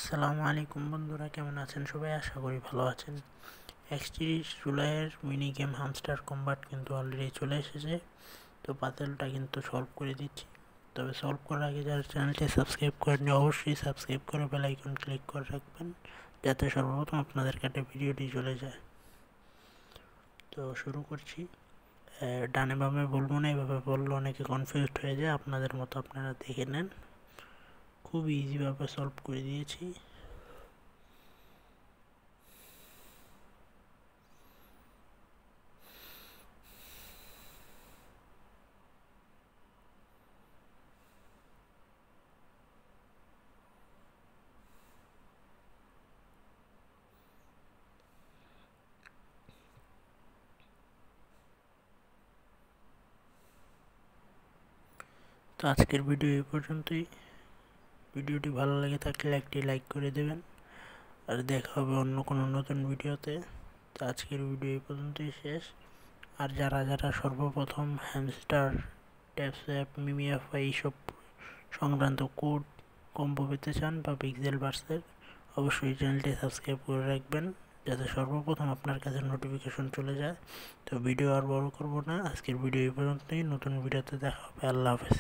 আসসালামু আলাইকুম বন্ধুরা, কেমন আছেন সবাই? আশা করি ভালো আছেন। 31 জুলাইয়ের মিনি গেম হামস্টার কম্বাট কিন্তু অলরেডি চলে এসেছে। তো পাজলটা কিন্তু সলভ করে দিচ্ছি। তবে সলভ করার আগে যারা চ্যানেলটি সাবস্ক্রাইব করেননি অবশ্যই সাবস্ক্রাইব করে বেল আইকন ক্লিক করে রাখবেন, যাতে সর্বপ্রথম আপনাদের কাছে ভিডিওটি চলে যায়। তো শুরু করছি। ডানে বামে বলবো না, এভাবে বললে অনেকে কনফিউজড হয়ে যায়। আপনাদের মতো আপনারা দেখে নেন, খুব ইজিভাবে সলভ করে দিয়েছি। তো আজকের ভিডিও এই পর্যন্তই। ভিডিওটি ভালো লেগে থাকলে একটি লাইক করে দেবেন, আর দেখা হবে অন্য কোনো নতুন ভিডিওতে। তো আজকের ভিডিও এই পর্যন্তই শেষ। আর যারা যারা সর্বপ্রথম হ্যামস্টার, ট্যাপস অ্যাপ, মিমি অ্যাপ এইসব সংক্রান্ত কোড কম্বো পেতে চান বা পিক্সেল বার্সের, অবশ্যই চ্যানেলটি সাবস্ক্রাইব করে রাখবেন, যাতে সর্বপ্রথম আপনার কাছে নোটিফিকেশন চলে যায়। তো ভিডিও আর বড় করব না, আজকের ভিডিও এই পর্যন্তই। নতুন ভিডিওতে দেখা হবে। আল্লাহ হাফেজ।